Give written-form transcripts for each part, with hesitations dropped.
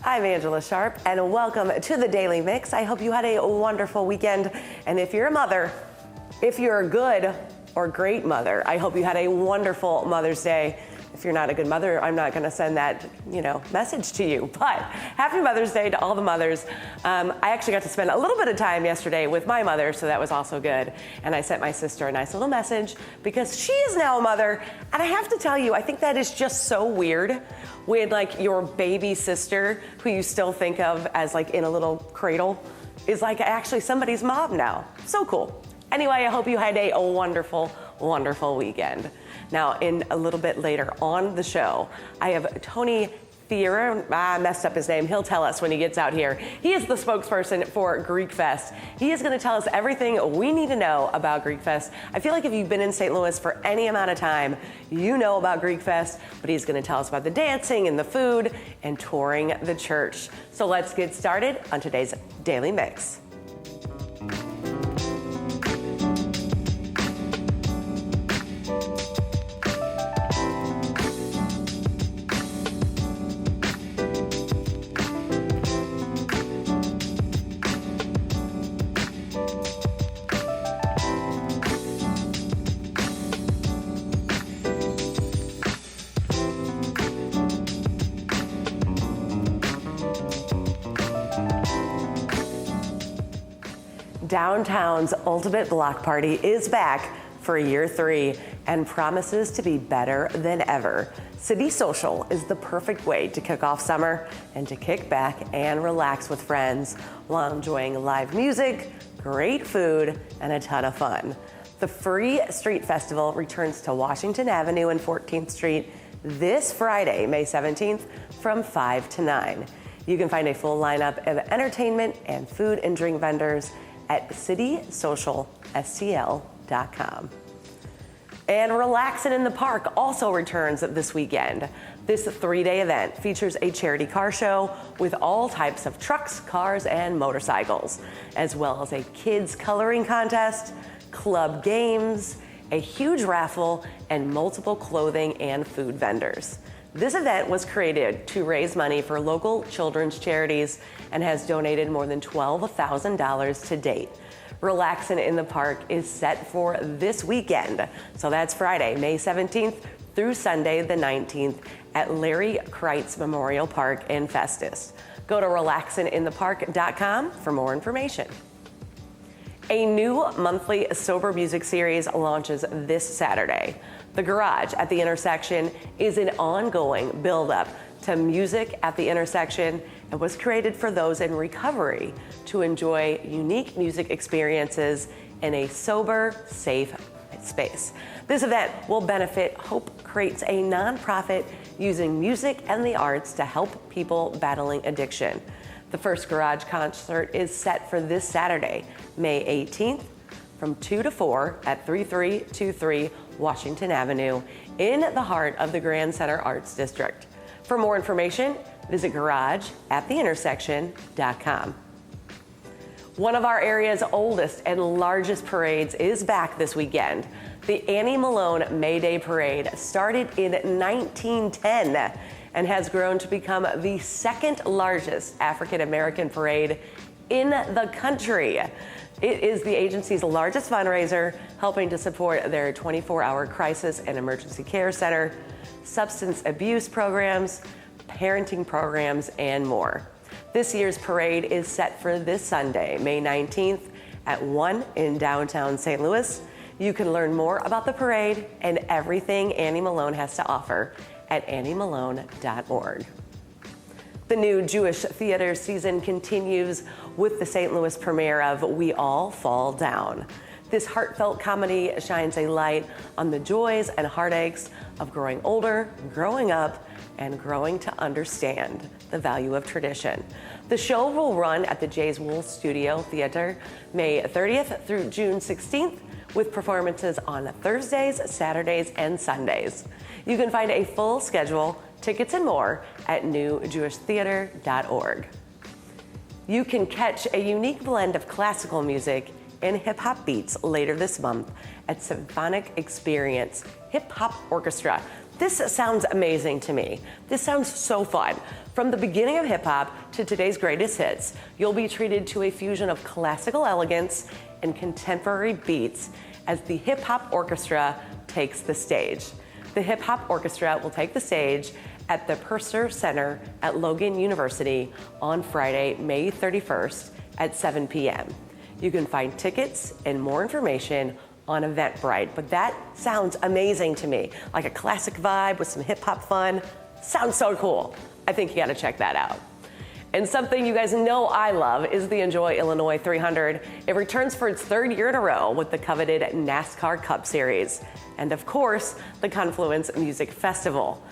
I'm Angella Sharp, and welcome to the Daily Mix. I hope you had a wonderful weekend, and if you're a mother, if you're a good or great mother, I hope you had a wonderful Mother's Day. If you're not a good mother, I'm not going to send that, message to you. But happy Mother's Day to all the mothers. I actually got to spend a little bit of time yesterday with my mother, so that was also good. And I sent my sister a nice little message because she is now a mother. And I have to tell you, I think that is just so weird when your baby sister, who you still think of as in a little cradle, is actually somebody's mom now. So cool. Anyway, I hope you had a wonderful, wonderful weekend. Now, in a little bit later on the show, I have Tony Tharenos. I messed up his name. He'll tell us when he gets out here. He is the spokesperson for Greek Fest. He is going to tell us everything we need to know about Greek Fest. I feel like if you've been in St. Louis for any amount of time, you know about Greek Fest, but he's going to tell us about the dancing and the food and touring the church. So let's get started on today's Daily Mix. Downtown's Ultimate Block Party is back for year 3 and promises to be better than ever. City Social is the perfect way to kick off summer and to kick back and relax with friends while enjoying live music, great food, and a ton of fun. The Free Street Festival returns to Washington Avenue and 14th Street this Friday, May 17th, from 5 to 9. You can find a full lineup of entertainment and food and drink vendors at citysocialstl.com. And Relaxin in the Park also returns this weekend. This 3-day event features a charity car show with all types of trucks, cars, and motorcycles, as well as a kids coloring contest, club games, a huge raffle, and multiple clothing and food vendors. This event was created to raise money for local children's charities and has donated more than $12,000 to date. Relaxin in the Park is set for this weekend. So that's Friday, May 17th through Sunday the 19th at Larry Kreitz Memorial Park in Festus. Go to relaxininthepark.com for more information. A new monthly sober music series launches this Saturday. The Garage at the Intersection is an ongoing build-up to music at the intersection and was created for those in recovery to enjoy unique music experiences in a sober, safe space. This event will benefit Hope Creates, a nonprofit using music and the arts to help people battling addiction. The first Garage concert is set for this Saturday, May 18th, from 2 to 4 at 3323 Washington Avenue in the heart of the Grand Center Arts District. For more information, visit garageattheintersection.com. One of our area's oldest and largest parades is back this weekend. The Annie Malone May Day Parade started in 1910 and has grown to become the second largest African American parade in the country. It is the agency's largest fundraiser, helping to support their 24-hour crisis and emergency care center, substance abuse programs, parenting programs, and more. This year's parade is set for this Sunday, May 19th at 1 in downtown St. Louis. You can learn more about the parade and everything Annie Malone has to offer at anniemalone.org. The new Jewish theater season continues with the St. Louis premiere of We All Fall Down. This heartfelt comedy shines a light on the joys and heartaches of growing older, growing up, and growing to understand the value of tradition. The show will run at the Jay's Wool Studio Theater May 30th through June 16th, with performances on Thursdays, Saturdays, and Sundays. You can find a full schedule, tickets, and more at newjewishtheater.org. You can catch a unique blend of classical music and hip-hop beats later this month at Symphonic Experience Hip Hop Orchestra. This sounds amazing to me. This sounds so fun. From the beginning of hip hop to today's greatest hits, you'll be treated to a fusion of classical elegance and contemporary beats as the Hip Hop Orchestra takes the stage. The Hip Hop Orchestra will take the stage at the Purser Center at Logan University on Friday, May 31st at 7 p.m. You can find tickets and more information on Eventbrite, but that sounds amazing to me. Like a classic vibe with some hip hop fun. Sounds so cool. I think you gotta check that out. And something you guys know I love is the Enjoy Illinois 300. It returns for its third year in a row with the coveted NASCAR Cup Series. And of course, the Confluence Music Festival.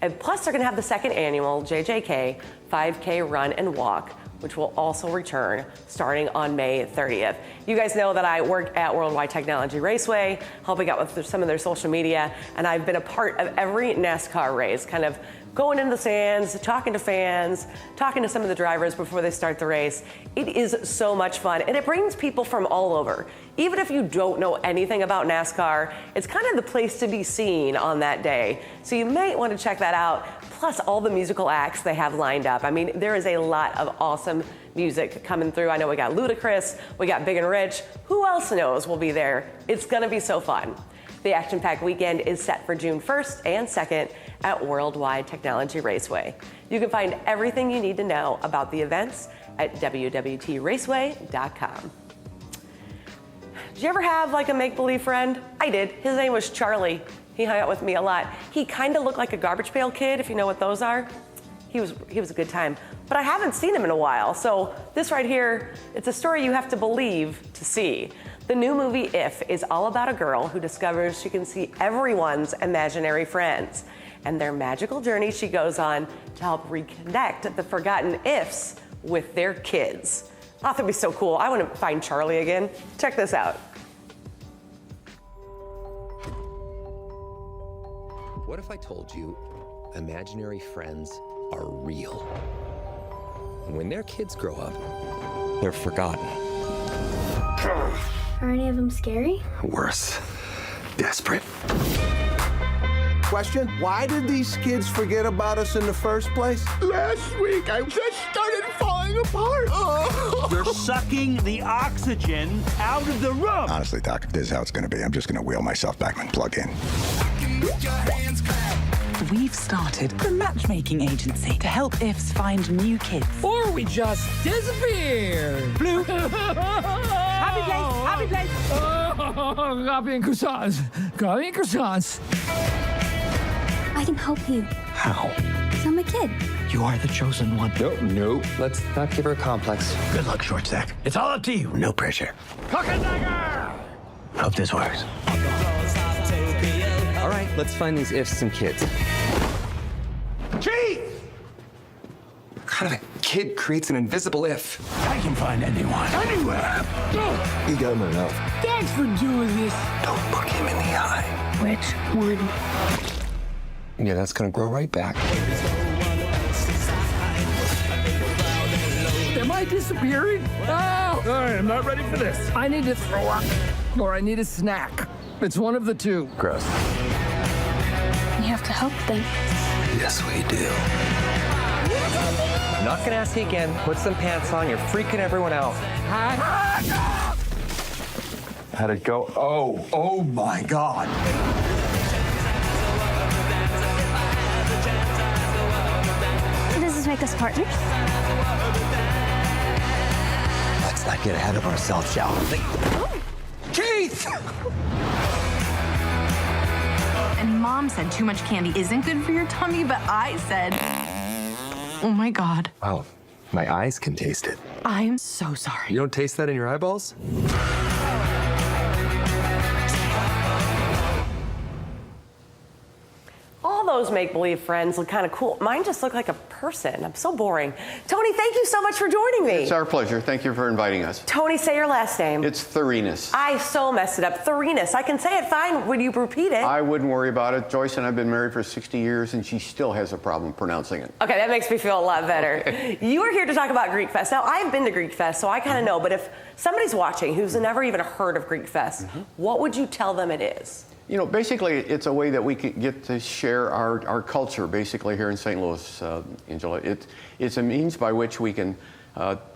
And plus they're gonna have the second annual JJK 5K Run and Walk, which will also return starting on May 30th. You guys know that I work at Worldwide Technology Raceway, helping out with some of their social media, and I've been a part of every NASCAR race, kind of going into the stands, talking to fans, talking to some of the drivers before they start the race. It is so much fun, and it brings people from all over. Even if you don't know anything about NASCAR, it's kind of the place to be seen on that day. So you might want to check that out, plus all the musical acts they have lined up. I mean, there is a lot of awesome music coming through. I know we got Ludacris, we got Big and Rich. Who else knows will be there? It's gonna be so fun. The action-packed weekend is set for June 1st and 2nd at Worldwide Technology Raceway. You can find everything you need to know about the events at www.raceway.com. Did you ever have like a make-believe friend? I did. His name was Charlie. He hung out with me a lot. He kind of looked like a Garbage Pail Kid, if you know what those are. He was a good time. But I haven't seen him in a while, so this right here, it's a story you have to believe to see. The new movie If is all about a girl who discovers she can see everyone's imaginary friends and their magical journey she goes on to help reconnect the forgotten ifs with their kids. I thought that'd be so cool. I want to find Charlie again. Check this out. What if I told you imaginary friends are real? And when their kids grow up, they're forgotten. Are any of them scary? Worse. Desperate. Question, why did these kids forget about us in the first place? Last week, I just started falling apart. Oh. You're sucking the oxygen out of the room. Honestly, Doc, this is how it's going to be. I'm just going to wheel myself back and plug in. We've started a matchmaking agency to help IFs find new kids. Or we just disappear. Blue. Happy place, happy place. Oh, coffee and croissants. Coffee and croissants. I can help you. How? Because I'm a kid. You are the chosen one. No. Let's not give her a complex. Good luck, short stack. It's all up to you. No pressure. Cock and dagger! Hope this works. All right, let's find these ifs and kids. Chief! What kind of a kid creates an invisible if? I can find anyone. Anywhere. You got him enough. Thanks for doing this. Don't look him in the eye. Which one? Yeah, that's gonna grow right back. Am I disappearing? Oh, all right, I'm not ready for this. I need to throw up, or I need a snack. It's one of the two. Gross. You have to help them. Yes, we do. I'm not gonna ask you again. Put some pants on. You're freaking everyone out. How'd it go? Oh my God. Does this make us partners? Let's not get ahead of ourselves, shall we? Keith! And Mom said too much candy isn't good for your tummy, but I said, oh my God. Wow, my eyes can taste it. I'm so sorry. You don't taste that in your eyeballs? All those make-believe friends look kind of cool. Mine just look like a person. I'm so boring. Tony, thank you so much for joining me. It's our pleasure. Thank you for inviting us. Tony, say your last name. It's Tharenos. I so messed it up. Tharenos. I can say it fine. Would you repeat it? I wouldn't worry about it. Joyce and I have been married for 60 years, and she still has a problem pronouncing it. Okay, that makes me feel a lot better. Okay. You are here to talk about Greek Fest. Now, I've been to Greek Fest, so I kind of know, but if somebody's watching who's never even heard of Greek Fest, what would you tell them it is? Basically, it's a way that we can get to share our culture, basically, here in St. Louis, Angela. It's a means by which we can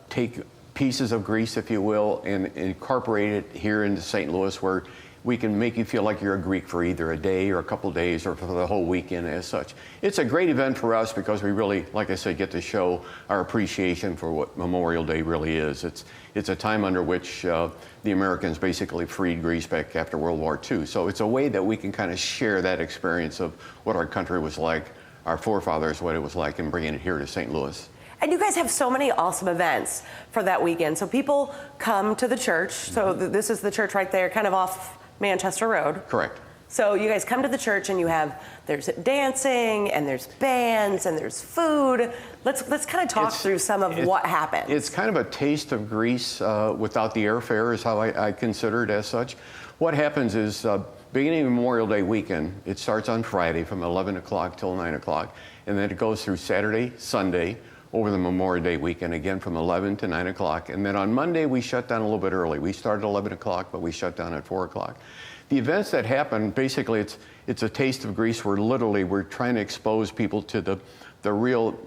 take pieces of Greece, if you will, and incorporate it here into St. Louis, where we can make you feel like you're a Greek for either a day or a couple days or for the whole weekend as such. It's a great event for us because we really, like I said, get to show our appreciation for what Memorial Day really is. It's a time under which the Americans basically freed Greece back after World War II. So it's a way that we can kind of share that experience of what our country was like, our forefathers, what it was like, and bringing it here to St. Louis. And you guys have so many awesome events for that weekend. So people come to the church. So this is the church right there, kind of off Manchester Road. Correct. So you guys come to the church and there's dancing and there's bands and there's food. Let's kind of talk through some of what happens. It's kind of a taste of Greece without the airfare is how I consider it as such. What happens is beginning of Memorial Day weekend, it starts on Friday from 11 o'clock till 9 o'clock. And then it goes through Saturday, Sunday, over the Memorial Day weekend, again from 11 to 9 o'clock. And then on Monday, we shut down a little bit early. We start at 11 o'clock, but we shut down at 4 o'clock. The events that happen, basically, it's a taste of Greece where literally we're trying to expose people to the real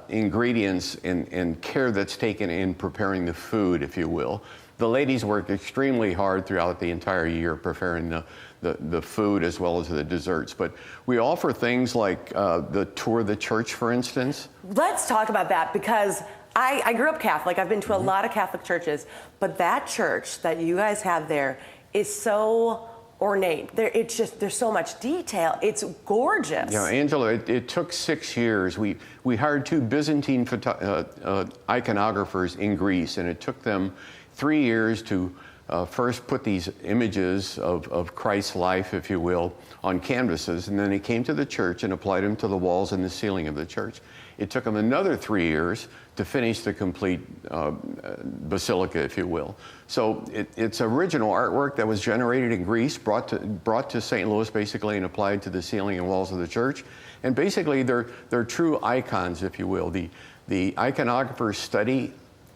ingredients and care that's taken in preparing the food, if you will. The ladies work extremely hard throughout the entire year preparing the food as well as the desserts. But we offer things like the tour of the church, for instance. Let's talk about that because I grew up Catholic. I've been to a lot of Catholic churches, but that church that you guys have there is so ornate. There's so much detail. It's gorgeous. Yeah, Angela, it took 6 years. We hired 2 Byzantine iconographers in Greece, and it took them 3 years to first put these images of Christ's life, if you will, on canvases, and then they came to the church and applied them to the walls and the ceiling of the church. It took them another 3 years to finish the complete basilica, if you will. So it's original artwork that was generated in Greece, brought to St. Louis basically and applied to the ceiling and walls of the church. And basically they're true icons, if you will. The iconographers study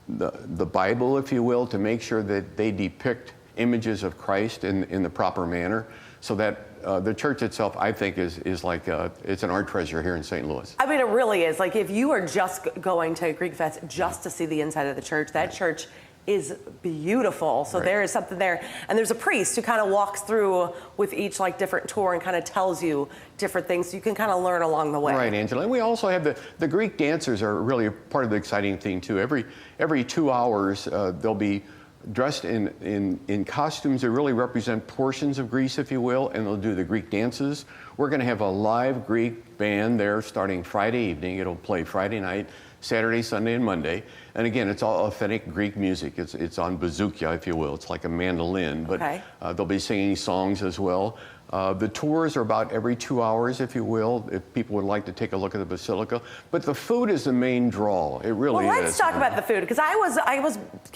the Bible, if you will, to make sure that they depict images of Christ in the proper manner, so that the church itself, I think, is like it's an art treasure here in St. Louis. I mean, it really is. Like, if you are just going to Greek Fest just to see the inside of the church, that church is beautiful. So there is something there. And there's a priest who kind of walks through with each like different tour and kind of tells you different things so you can kind of learn along the way. Right, Angela. And we also have the Greek dancers are really a part of the exciting thing too. Every 2 hours they'll be dressed in costumes that really represent portions of Greece, if you will, and they'll do the Greek dances. We're going to have a live Greek band there starting Friday evening. It'll play Friday night, Saturday, Sunday, and Monday. And again, it's all authentic Greek music. It's on bouzoukia, if you will. It's like a mandolin, but they'll be singing songs as well. The tours are about every 2 hours, if you will, if people would like to take a look at the basilica. But the food is the main draw. It really is. Well, let's talk about the food, because I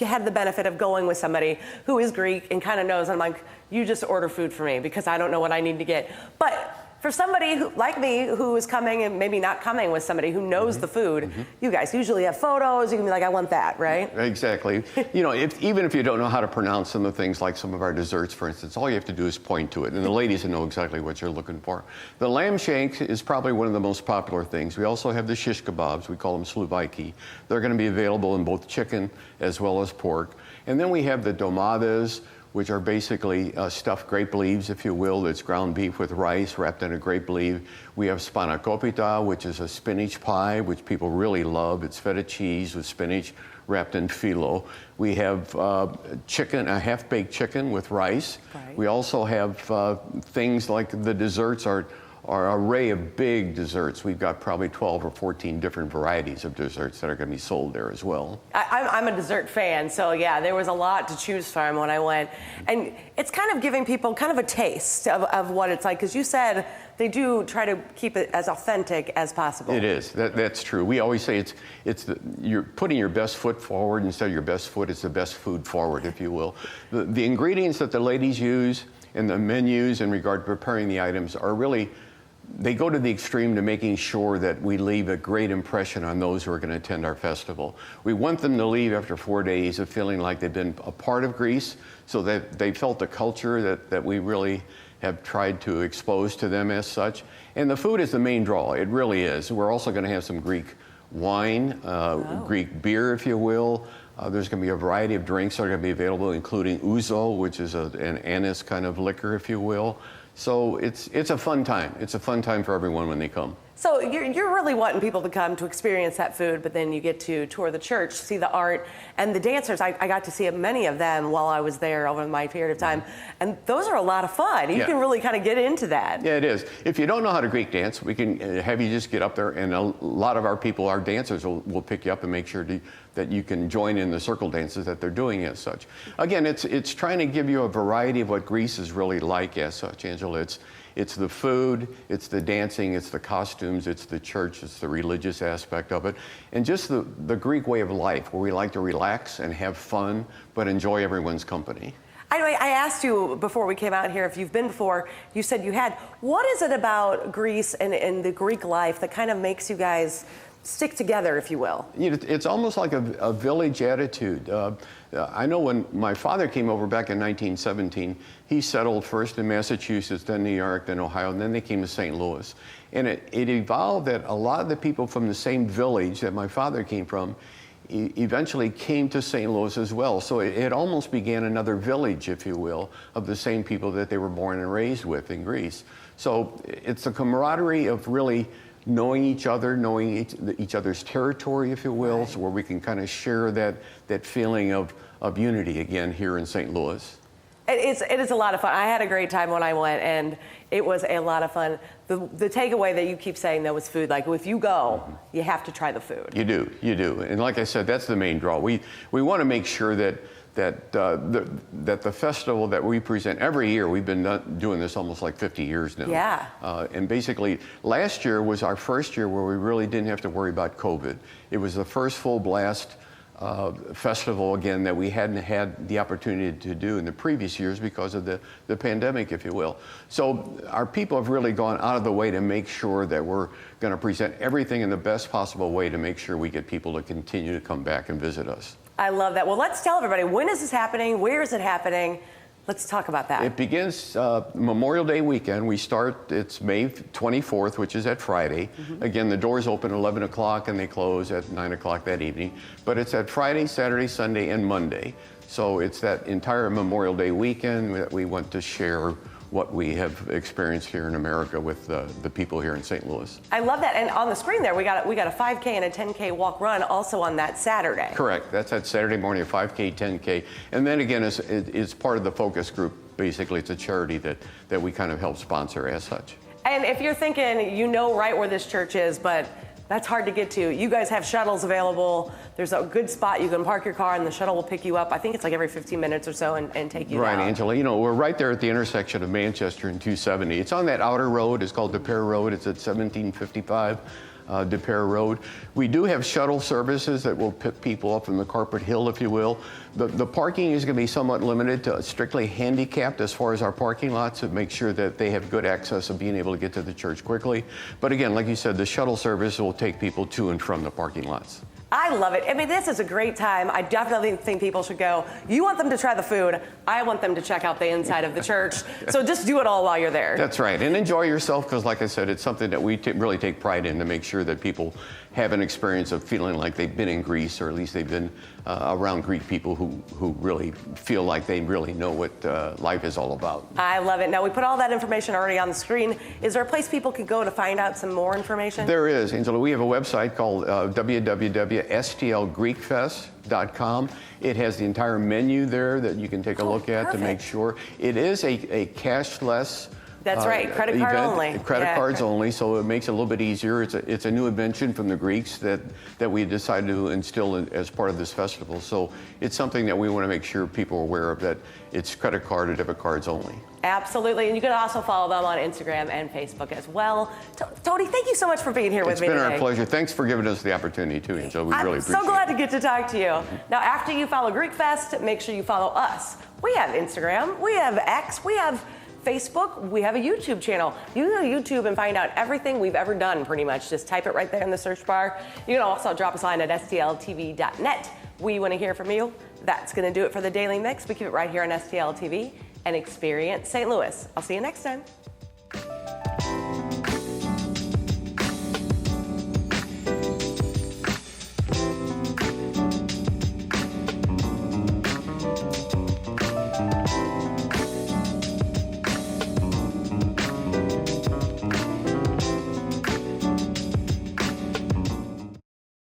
had the benefit of going with somebody who is Greek and kind of knows. I'm like, you just order food for me because I don't know what I need to get. But for somebody like me who is coming and maybe not coming with somebody who knows the food, you guys usually have photos. You can be like, I want that, right? Exactly. You know, even if you don't know how to pronounce some of the things, like some of our desserts, for instance, all you have to do is point to it, and the ladies will know exactly what you're looking for. The lamb shank is probably one of the most popular things. We also have the shish kebabs. We call them slovaiki. They're going to be available in both chicken as well as pork. And then we have the domades, which are basically stuffed grape leaves, if you will. It's ground beef with rice wrapped in a grape leaf. We have spanakopita, which is a spinach pie, which people really love. It's feta cheese with spinach wrapped in phyllo. We have chicken, a half-baked chicken with rice. Right. We also have things like the desserts are our array of big desserts. We've got probably 12 or 14 different varieties of desserts that are going to be sold there as well. I'm a dessert fan, so yeah, there was a lot to choose from when I went. And it's kind of giving people kind of a taste of what it's like, because you said they do try to keep it as authentic as possible. It is. That's true. We always say you're putting your best foot forward instead of your best foot. It's the best food forward, if you will. The ingredients that the ladies use and the menus in regard to preparing the items are really, they go to the extreme to making sure that we leave a great impression on those who are going to attend our festival. We want them to leave after 4 days of feeling like they've been a part of Greece, so that they felt the culture that we really have tried to expose to them as such. And the food is the main draw. It really is. We're also going to have some Greek wine, Greek beer, if you will. There's going to be a variety of drinks that are going to be available, including ouzo, which is an anise kind of liquor, if you will. So it's a fun time. It's a fun time for everyone when they come. So you're really wanting people to come to experience that food, but then you get to tour the church, see the art, and the dancers. I got to see many of them while I was there over my period of time, and those are a lot of fun. You can really kind of get into that. Yeah, it is. If you don't know how to Greek dance, we can have you just get up there, and a lot of our people, our dancers, will pick you up and make sure that you can join in the circle dances that they're doing as such. Again, it's trying to give you a variety of what Greece is really like as such, Angela. It's the food, it's the dancing, it's the costumes, it's the church, it's the religious aspect of it, and just the Greek way of life, where we like to relax and have fun, but enjoy everyone's company. I asked you before we came out here if you've been before. You said you had. What is it about Greece and the Greek life that kind of makes you guys stick together, if you will? It's almost like a village attitude. I know when my father came over back in 1917, he settled first in Massachusetts, then New York, then Ohio, and then they came to St. Louis. And it evolved that a lot of the people from the same village that my father came from eventually came to St. Louis as well. So it almost began another village, if you will, of the same people that they were born and raised with in Greece. So it's the camaraderie of really knowing each other, knowing each other's territory, if you will, so where we can kind of share that feeling of unity again here in St.Louis. It is a lot of fun. I had a great time when I went, and it was a lot of fun. The takeaway that you keep saying, though, is food. Like, if you go, you have to try the food. You do. And like I said, that's the main draw. We want to make sure that the festival that we present every year, we've been doing this almost like 50 years now. Yeah. And basically, last year was our first year where we really didn't have to worry about COVID. It was the first full blast festival, again, that we hadn't had the opportunity to do in the previous years because of the pandemic, if you will. So our people have really gone out of the way to make sure that we're going to present everything in the best possible way to make sure we get people to continue to come back and visit us. I love that. Well, let's tell everybody, when is this happening? Where is it happening? Let's talk about that. It begins Memorial Day weekend. We start, it's May 24th, which is that Friday. Again, the doors open at 11 o'clock and they close at 9 o'clock that evening. But it's that Friday, Saturday, Sunday, and Monday. So it's that entire Memorial Day weekend that we want to share what we have experienced here in America with the people here in St. Louis. I love that. And on the screen there, we got a 5K and a 10K walk run also on that Saturday. Correct. That's that Saturday morning, a 5K, 10K. And then again, it's part of the focus group. Basically, it's a charity that we kind of help sponsor as such. And if you're thinking, you know right where this church is, but that's hard to get to, you guys have shuttles available. There's a good spot you can park your car and the shuttle will pick you up. I think it's like every 15 minutes or so and take you down. Right, Angela. You know, we're right there at the intersection of Manchester and 270. It's on that outer road. It's called DePere Road. It's at 1755 DePere Road. We do have shuttle services that will pick people up from the Carpet Hill, if you will. The parking is going to be somewhat limited to strictly handicapped as far as our parking lots to make sure that they have good access of being able to get to the church quickly. But again, like you said, the shuttle service will take people to and from the parking lots. I love it. I mean, this is a great time. I definitely think people should go. You want them to try the food. I want them to check out the inside of the church. So just do it all while you're there. That's right. And enjoy yourself because, like I said, it's something that we really take pride in to make sure that people have an experience of feeling like they've been in Greece, or at least they've been around Greek people who really feel like they really know what life is all about. I love it. Now, we put all that information already on the screen. Is there a place people could go to find out some more information? There is, Angela. We have a website called www.stlgreekfest.com. It has the entire menu there that you can take a look at to make sure. It is a cashless That's right, credit card event. only. Credit cards only, so it makes it a little bit easier. It's a new invention from the Greeks that we decided to instill as part of this festival. So it's something that we want to make sure people are aware of, that it's credit card or debit cards only. Absolutely, and you can also follow them on Instagram and Facebook as well. Tony, thank you so much for being here with me today. It's been our pleasure. Thanks for giving us the opportunity too, Angela. We really appreciate it. I'm so glad to get to talk to you. Now, after you follow Greek Fest, make sure you follow us. We have Instagram, we have X, we have Facebook, we have a YouTube channel. You can go to YouTube and find out everything we've ever done, pretty much. Just type it right there in the search bar. You can also drop us a line at stltv.net. We want to hear from you. That's going to do it for the Daily Mix. We keep it right here on STL TV. and experience St. Louis. I'll see you next time.